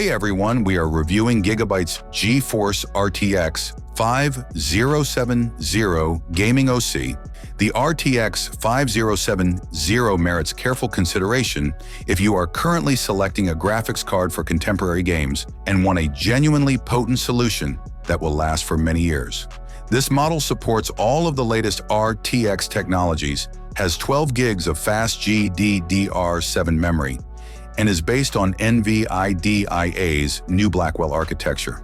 Hey everyone, we are reviewing Gigabyte's GeForce RTX 5070 gaming OC. The RTX 5070 merits careful consideration if you are currently selecting a graphics card for contemporary games and want a genuinely potent solution that will last for many years. This model supports all of the latest RTX technologies, has 12 gigs of fast GDDR7 memory, and is based on NVIDIA's new Blackwell architecture.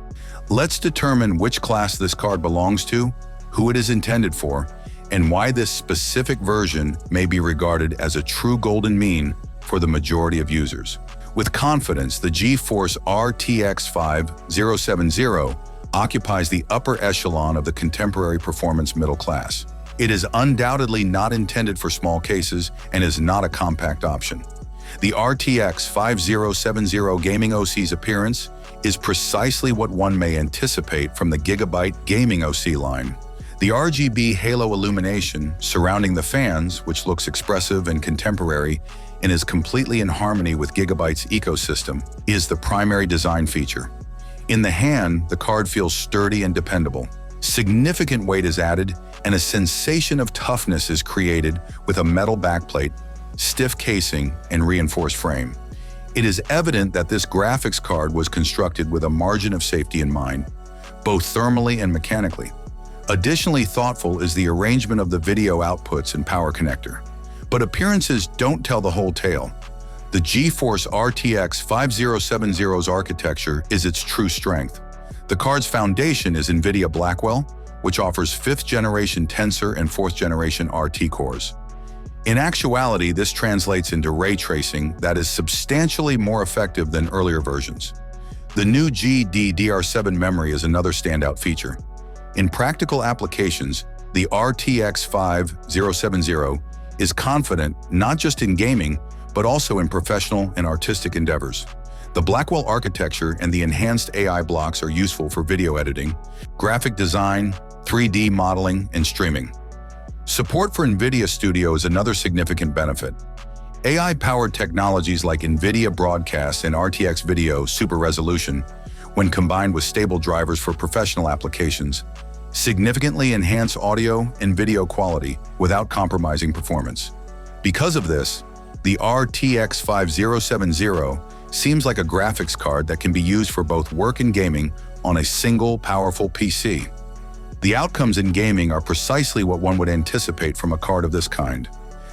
Let's determine which class this card belongs to, who it is intended for, and why this specific version may be regarded as a true golden mean for the majority of users. With confidence, the GeForce RTX 5070 occupies the upper echelon of the contemporary performance middle class. It is undoubtedly not intended for small cases and is not a compact option. The RTX 5070 gaming OC's appearance is precisely what one may anticipate from the Gigabyte gaming OC line. The RGB halo illumination surrounding the fans, which looks expressive and contemporary and is completely in harmony with Gigabyte's ecosystem, is the primary design feature. In the hand, the card feels sturdy and dependable. Significant weight is added, and a sensation of toughness is created with a metal backplate, stiff casing, and reinforced frame. It is evident that this graphics card was constructed with a margin of safety in mind, both thermally and mechanically. Additionally thoughtful is the arrangement of the video outputs and power connector. But appearances don't tell the whole tale. The GeForce RTX 5070's architecture is its true strength. The card's foundation is NVIDIA Blackwell, which offers 5th generation Tensor and 4th generation RT cores. In actuality, this translates into ray tracing that is substantially more effective than earlier versions. The new GDDR7 memory is another standout feature. In practical applications, the RTX 5070 is confident not just in gaming, but also in professional and artistic endeavors. The Blackwell architecture and the enhanced AI blocks are useful for video editing, graphic design, 3D modeling, and streaming. Support for NVIDIA Studio is another significant benefit. AI-powered technologies like NVIDIA Broadcast and RTX Video Super Resolution, when combined with stable drivers for professional applications, significantly enhance audio and video quality without compromising performance. Because of this, the RTX 5070 seems like a graphics card that can be used for both work and gaming on a single powerful PC. The outcomes in gaming are precisely what one would anticipate from a card of this kind.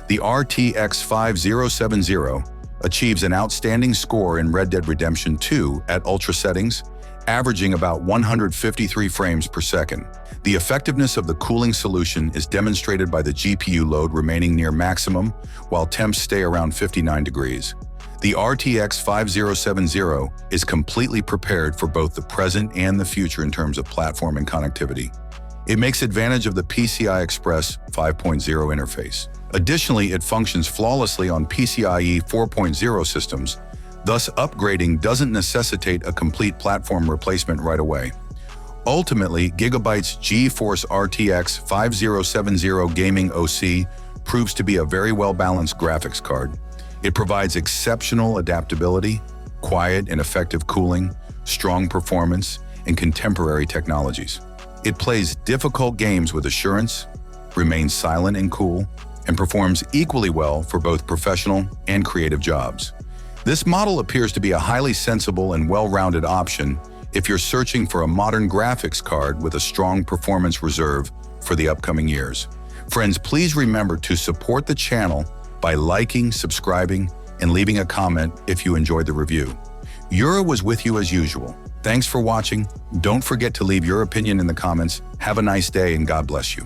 The RTX 5070 achieves an outstanding score in Red Dead Redemption 2 at ultra settings, averaging about 153 frames per second. The effectiveness of the cooling solution is demonstrated by the GPU load remaining near maximum, while temps stay around 59 degrees. The RTX 5070 is completely prepared for both the present and the future in terms of platform and connectivity. It makes advantage of the PCI Express 5.0 interface. Additionally, it functions flawlessly on PCIe 4.0 systems, thus upgrading doesn't necessitate a complete platform replacement right away. Ultimately, Gigabyte's GeForce RTX 5070 gaming OC proves to be a very well-balanced graphics card. It provides exceptional adaptability, quiet and effective cooling, strong performance, and contemporary technologies. It plays difficult games with assurance, remains silent and cool, and performs equally well for both professional and creative jobs. This model appears to be a highly sensible and well-rounded option if you're searching for a modern graphics card with a strong performance reserve for the upcoming years. Friends, please remember to support the channel by liking, subscribing, and leaving a comment if you enjoyed the review. Yura was with you as usual. Thanks for watching. Don't forget to leave your opinion in the comments. Have a nice day and God bless you.